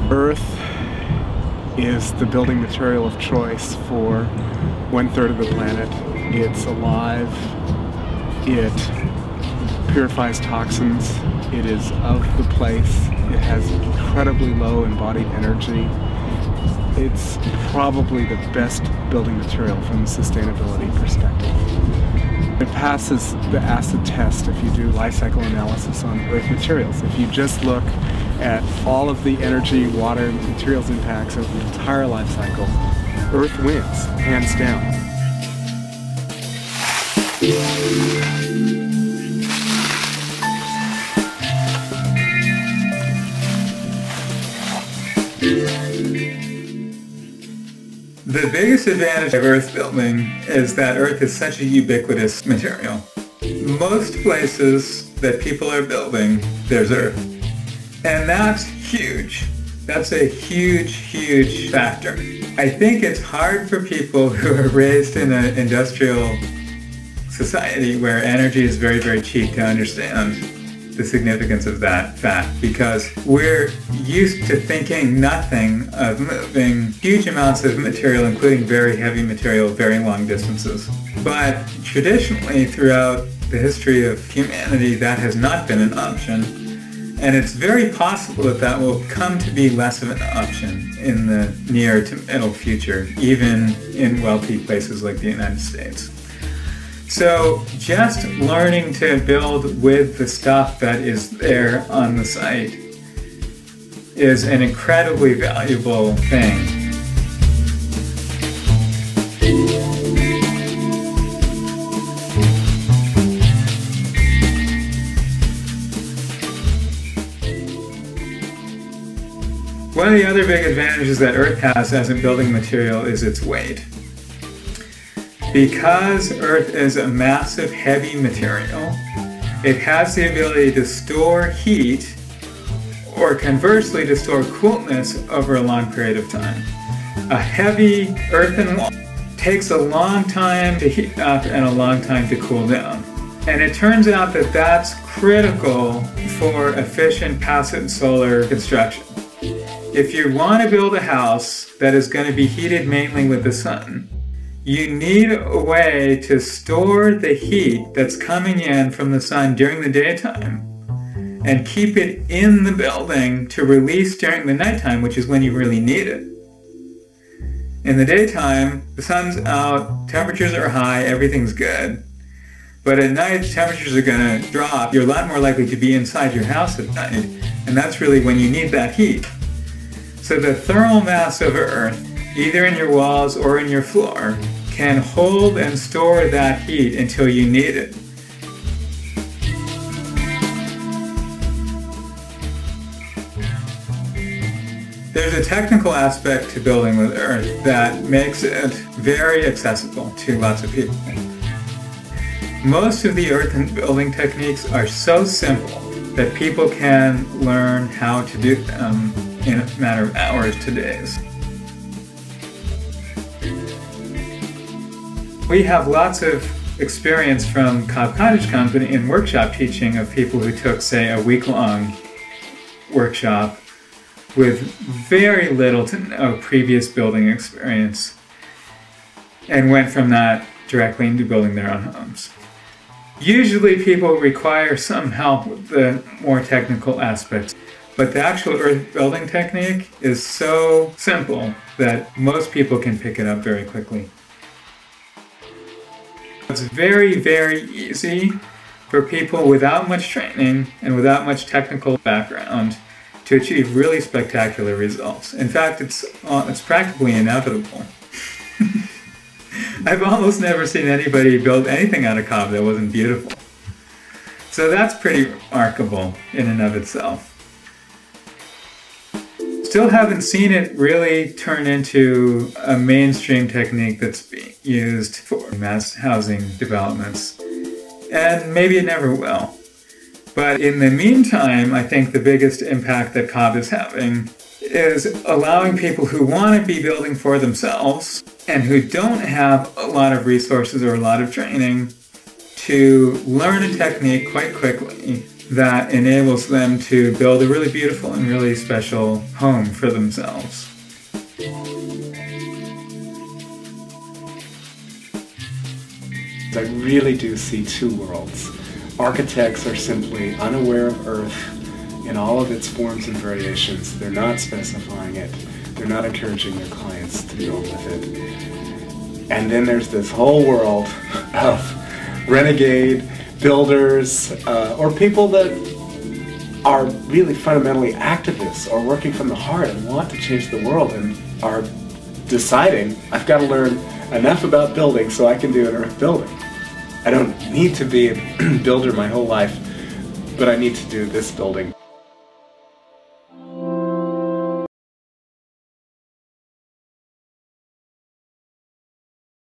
Earth is the building material of choice for 1/3 of the planet. It's alive, it purifies toxins, it is of the place, it has incredibly low embodied energy. It's probably the best building material from a sustainability perspective. It passes the acid test if you do life cycle analysis on Earth materials. If you just look at all of the energy, water, and materials impacts of the entire life cycle, Earth wins, hands down. The biggest advantage of earth building is that earth is such a ubiquitous material. Most places that people are building, there's earth. And that's huge. That's a huge, huge factor. I think it's hard for people who are raised in an industrial society where energy is very, very cheap to understand the significance of that fact, because we're used to thinking nothing of moving huge amounts of material, including very heavy material, very long distances. But traditionally, throughout the history of humanity, that has not been an option. And it's very possible that that will come to be less of an option in the near to middle future, even in wealthy places like the United States. So just learning to build with the stuff that is there on the site is an incredibly valuable thing. One of the other big advantages that Earth has as a building material is its weight. Because Earth is a massive, heavy material, it has the ability to store heat, or conversely to store coolness over a long period of time. A heavy earthen wall takes a long time to heat up and a long time to cool down. And it turns out that that's critical for efficient passive solar construction. If you want to build a house that is going to be heated mainly with the sun, you need a way to store the heat that's coming in from the sun during the daytime and keep it in the building to release during the nighttime, which is when you really need it. In the daytime, the sun's out, temperatures are high, everything's good. But at night, temperatures are going to drop. You're a lot more likely to be inside your house at night, and that's really when you need that heat. So the thermal mass of Earth, either in your walls or in your floor, can hold and store that heat until you need it. There's a technical aspect to building with Earth that makes it very accessible to lots of people. Most of the earthen building techniques are so simple that people can learn how to do them in a matter of hours to days. We have lots of experience from Cobb Cottage Company in workshop teaching of people who took, say, a week-long workshop with very little to no previous building experience and went from that directly into building their own homes. Usually people require some help with the more technical aspects, but the actual earth building technique is so simple that most people can pick it up very quickly. It's very, very easy for people without much training and without much technical background to achieve really spectacular results. In fact, it's practically inevitable. I've almost never seen anybody build anything out of Cobb that wasn't beautiful. So that's pretty remarkable in and of itself. Still haven't seen it really turn into a mainstream technique that's being used for mass housing developments. And maybe it never will. But in the meantime, I think the biggest impact that Cobb is having is allowing people who want to be building for themselves and who don't have a lot of resources or a lot of training to learn a technique quite quickly that enables them to build a really beautiful and really special home for themselves. I really do see two worlds. Architects are simply unaware of Earth in all of its forms and variations. They're not specifying it. They're not encouraging their clients to go with it. And then there's this whole world of renegade builders or people that are really fundamentally activists or working from the heart and want to change the world and are deciding, I've got to learn enough about building so I can do an earth building. I don't need to be a builder my whole life, but I need to do this building.